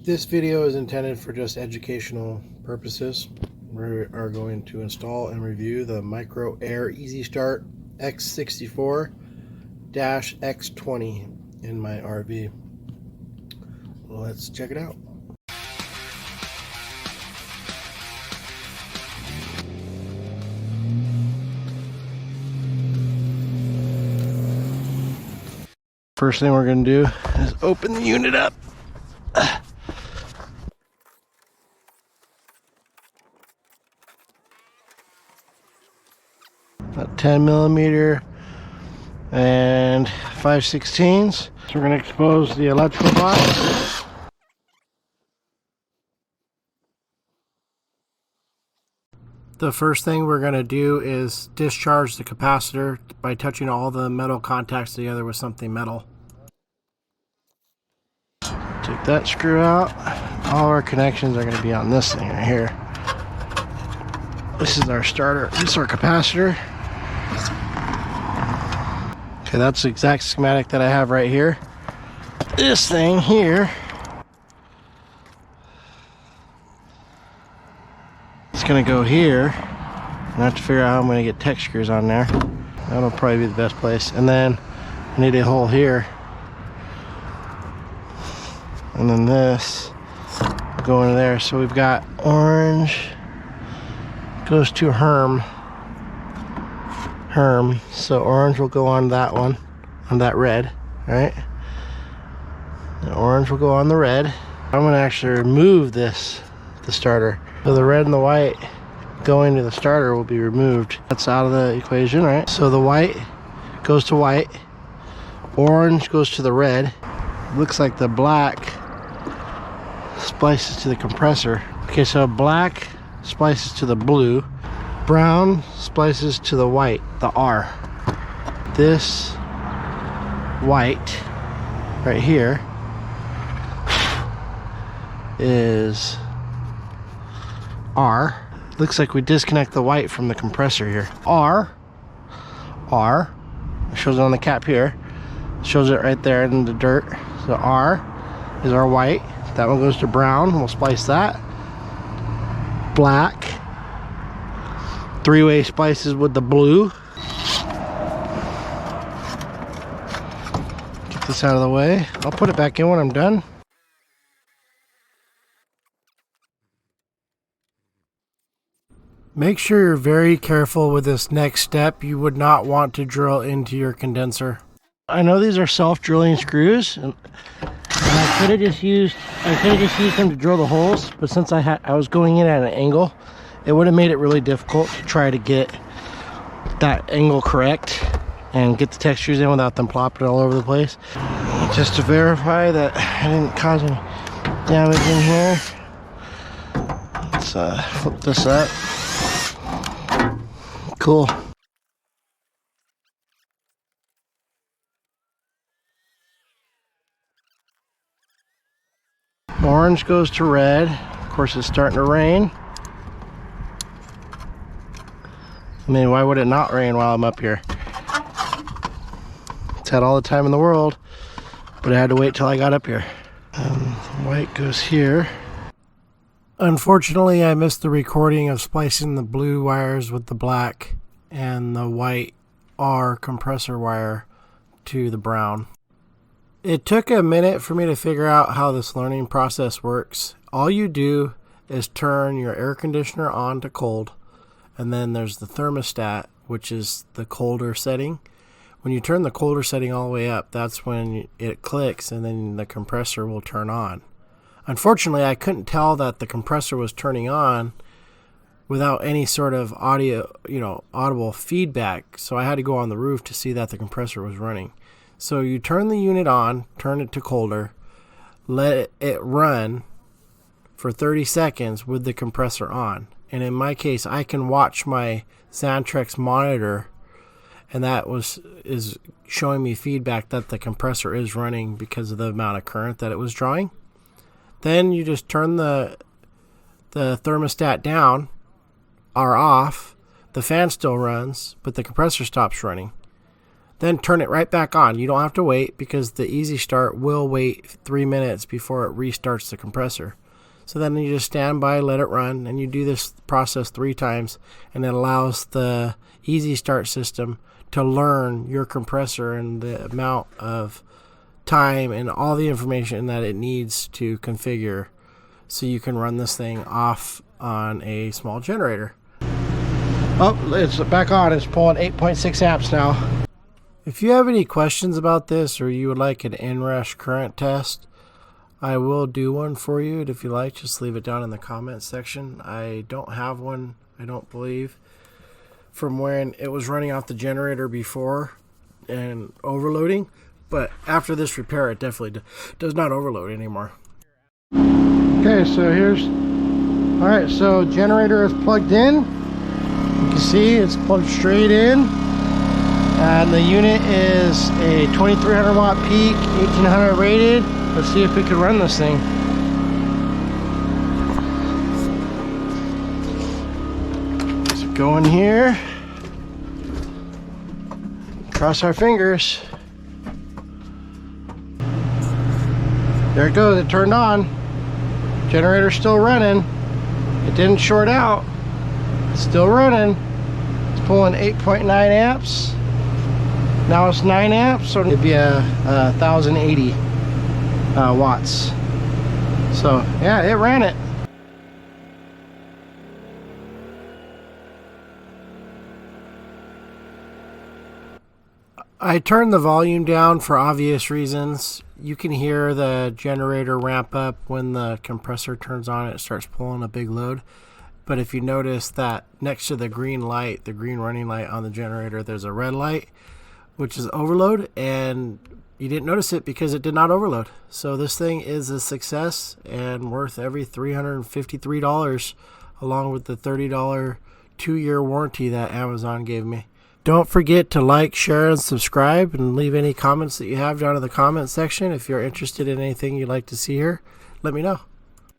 This video is intended for just educational purposes. We are going to install and review the Micro Air Easy Start X64-X20 in my RV. Let's check it out. First thing we're going to do is open the unit up. About 10 millimeter and 5/16. So we're going to expose the electrical box. The first thing we're going to do is discharge the capacitor by touching all the metal contacts together with something metal. Take that screw out. All our connections are going to be on this thing right here. This is our starter. This is our capacitor. Okay, that's the exact schematic that I have right here. This thing here is going to go here. I have to figure out how I'm going to get tech screws on there. That'll probably be the best place. And then I need a hole here. And then this will go into there. So we've got orange goes to Herm. So orange will go on that one, on that red, right? The orange will go on the red. I'm gonna actually remove the starter. So the red and the white going to the starter will be removed. That's out of the equation, right? So the white goes to white, orange goes to the red. Looks like the black splices to the compressor. Okay, so black splices to the blue. Brown splices to the white, the R. This white right here is R. Looks like we disconnect the white from the compressor here. R, it shows it on the cap here. Shows it right there in the dirt. So R is our white. That one goes to brown. We'll splice that. Black. Three-way splices with the blue. Get this out of the way. I'll put it back in when I'm done. Make sure you're very careful with this next step. You would not want to drill into your condenser. I know these are self-drilling screws, and I could have just used them to drill the holes, but since I was going in at an angle, it would have made it really difficult to try to get that angle correct and get the textures in without them plopping all over the place. Just to verify that I didn't cause any damage in here. Let's flip this up. Cool. Orange goes to red. Of course, it's starting to rain. I mean, why would it not rain while I'm up here? It's had all the time in the world, but I had to wait till I got up here. White goes here. Unfortunately, I missed the recording of splicing the blue wires with the black and the white R compressor wire to the brown. It took a minute for me to figure out how this learning process works. All you do is turn your air conditioner on to cold, and then there's the thermostat, which is the colder setting. When you turn the colder setting all the way up, that's when it clicks and then the compressor will turn on. Unfortunately, I couldn't tell that the compressor was turning on without any sort of audio, audible feedback. So I had to go on the roof to see that the compressor was running. So you turn the unit on, turn it to colder, let it run for 30 seconds with the compressor on. And in my case, I can watch my Xantrex monitor, and that is showing me feedback that the compressor is running because of the amount of current that it was drawing. Then you just turn the thermostat down or off. The fan still runs, but the compressor stops running. then turn it right back on. You don't have to wait because the Easy Start will wait 3 minutes before it restarts the compressor. So then you just stand by, let it run, and you do this process 3 times, and it allows the Easy Start system to learn your compressor and the amount of time and all the information that it needs to configure so you can run this thing off on a small generator. Oh, it's back on. It's pulling 8.6 amps now. If you have any questions about this or you would like an inrush current test, I will do one for you. And if you like, just leave it down in the comments section. I don't have one, I don't believe, from when it was running off the generator before and overloading. But after this repair, it definitely does not overload anymore. Okay, so alright, so generator is plugged in. You can see it's plugged straight in. And the unit is a 2300 watt peak, 1800 rated. Let's see if we can run this thing. So go in here. Cross our fingers. There it goes, it turned on. Generator's still running. It didn't short out. It's still running. It's pulling 8.9 amps. Now it's 9 amps, so it'd be a 1080 watts. So yeah, it ran it. I turned the volume down for obvious reasons. You can hear the generator ramp up when the compressor turns on. It starts pulling a big load. But if you notice that next to the green light, the green running light on the generator, there's a red light, which is overload, and you didn't notice it because it did not overload. So this thing is a success and worth every $353 along with the $30 2-year warranty that Amazon gave me. Don't forget to like, share, and subscribe, and leave any comments that you have down in the comment section. If you're interested in anything you'd like to see here, let me know.